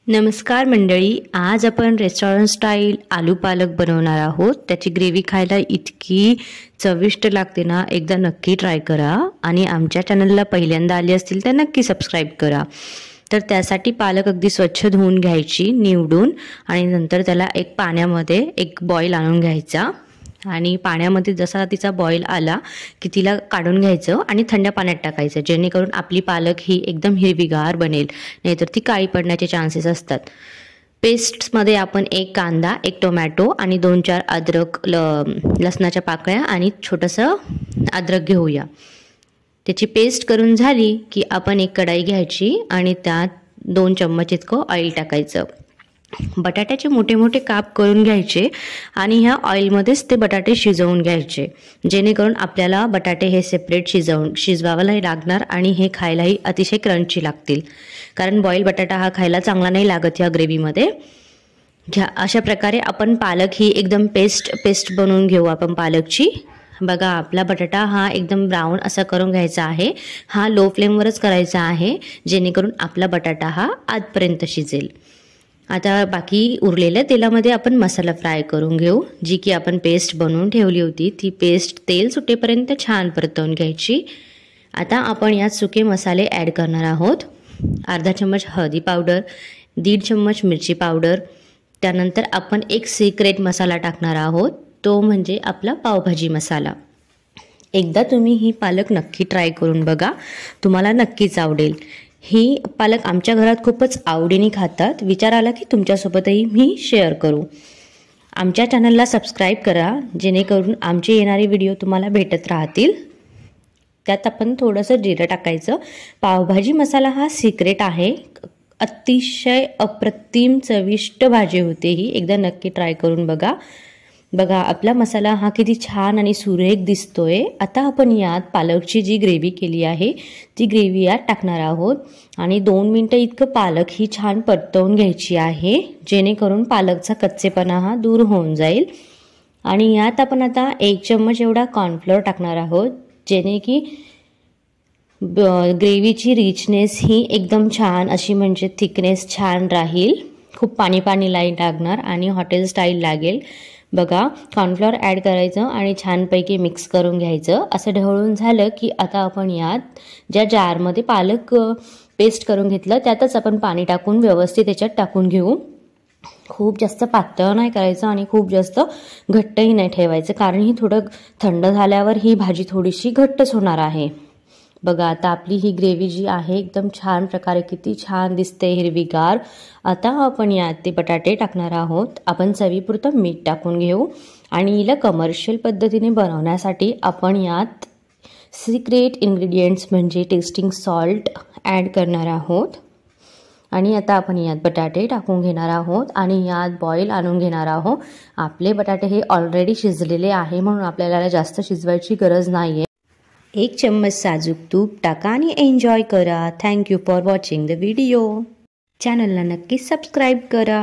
नमस्कार मंडळी, आज आपण रेस्टॉरंट स्टाईल आलू पालक बनवणार आहोत। त्याची ग्रेव्ही खायला इतकी चविष्ट लागते ना, एकदा नक्की ट्राय करा। आणि आमच्या चॅनलला पहिल्यांदा आले असतील तर नक्की सबस्क्राइब करा। तर त्यासाठी पालक अगदी स्वच्छ धुवून घ्यायची, निवडून, आणि नंतर त्याला एक पाण्यामध्ये एक बॉईल आणून घ्यायचा। आणि पाण्यामध्ये जसा तिचा बॉईल आला की तिला काढून घ्यायचं आणि थंड पाण्यात टाकायचं, जेणेकरून आपली पालक ही एकदम हिरवीगार बनेल, नाहीतर ती काळी पडण्याचे चान्सेस असतात। पेस्ट्समध्ये आपण एक कांदा, एक टोमॅटो आणि 2-4 अद्रक लसणाच्या पाकळ्या आणि छोटंसं अद्रक घेऊया। त्याची पेस्ट करून झाली की आपण एक कढाई घ्यायची आणि त्यात 2 चम्मच इतकं ऑइल टाकायचं। बटाट्याचे मोठे मोठे काप करून घ्यायचे आणि ह्या ऑइलमध्येच ते बटाटे शिजवून घ्यायचे, जेणेकरून आपल्याला बटाटे हे सेपरेट शिजवायलाही लागणार आणि हे खायलाही अतिशय क्रंची लागतील, कारण बॉईल बटाटा हा खायला चांगला नाही लागत ह्या ग्रेव्हीमध्ये। अशा प्रकारे आपण पालक ही एकदम पेस्ट बनवून घेऊ आपण पालकची। बघा, आपला बटाटा हा एकदम ब्राऊन असा करून घ्यायचा आहे। हा लो फ्लेमवरच करायचा आहे, जेणेकरून आपला बटाटा हा आतपर्यंत शिजेल। आता बाकी उरलेल्या तेलामध्ये आपण मसाला फ्राय करून घेऊ, जी की आपण पेस्ट बनवून ठेवली होती। ती पेस्ट तेल सुटेपर्यंत छान परतवून घ्यायची। आता आपण यात सुके मसाले ॲड करणार आहोत। अर्धा चम्मच हळदी पावडर, 1.5 चम्मच मिरची पावडर, त्यानंतर आपण एक सिक्रेट मसाला टाकणार आहोत, तो म्हणजे आपला पावभाजी मसाला। एकदा तुम्ही ही पालक नक्की ट्राय करून बघा, तुम्हाला नक्कीच आवडेल। ही पालक आमच्या घरात खूपच आवडीने खातात। विचार आला की तुमच्यासोबतही मी शेअर करू। आमच्या चॅनलला सबस्क्राइब करा, जेणेकरून आमचे येणारे व्हिडिओ तुम्हाला भेटत राहतील। त्यात आपण थोडंसं जिरं टाकायचं। पावभाजी मसाला हा सिक्रेट आहे, अतिशय अप्रतिम चविष्ट भाजी होते ही। एकदा नक्की ट्राय करून बघा। बघा, आपला मसाला हा किती छान आणि सुरेख दिसतोय। आता आपण यात पालकची जी ग्रेव्ही केली आहे ती ग्रेव्ही यात टाकणार आहोत आणि 2 मिनिटं इतकं पालक ही छान परतवून घ्यायची आहे, जेणेकरून पालकचा कच्चेपणा हा दूर होऊन जाईल। आणि यात आपण आता 1 चम्मच एवढा कॉर्नफ्लोअर टाकणार आहोत, जेणे की ग्रेव्हीची रिचनेस ही एकदम छान अशी, म्हणजे थिकनेस छान राहील। खूप पाणी नाही लागणार आणि हॉटेल स्टाईल लागेल। बघा, कॉर्नफ्लोअर ॲड करायचं आणि छानपैकी मिक्स करून घ्यायचं। असं ढवळून झालं की आता आपण यात ज्या जारमध्ये पालक पेस्ट करून घेतलं त्यातच आपण पाणी टाकून व्यवस्थित त्याच्यात टाकून घेऊ। खूप जास्त पातळ नाही करायचं आणि खूप जास्त घट्टही नाही ठेवायचं, कारण ही थोडं थंड झाल्यावर ही भाजी थोडीशी घट्टच होणार आहे। बघा, आता आपली ही ग्रेव्ही जी आहे एकदम छान प्रकारे किती छान दिसते, हिरवीगार। आता आपण यात ते बटाटे टाकणार आहोत। आपण चवीपुरतं मीठ टाकून घेऊ आणि हिला कमर्शियल पद्धतीने बनवण्यासाठी आपण यात सिक्रेट इन्ग्रेडियंट्स म्हणजे टेस्टिंग सॉल्ट ॲड करणार आहोत। आणि आता आपण यात बटाटे टाकून घेणार आहोत आणि यात बॉईल आणून घेणार आहोत। आपले बटाटे हे ऑलरेडी शिजलेले आहे, म्हणून आपल्याला जास्त शिजवायची गरज नाही आहे। 1 चम्मच साजूक तूप टाका आणि एन्जॉय करा। Thank you for watching the video. चॅनलला नक्की सबस्क्राइब करा।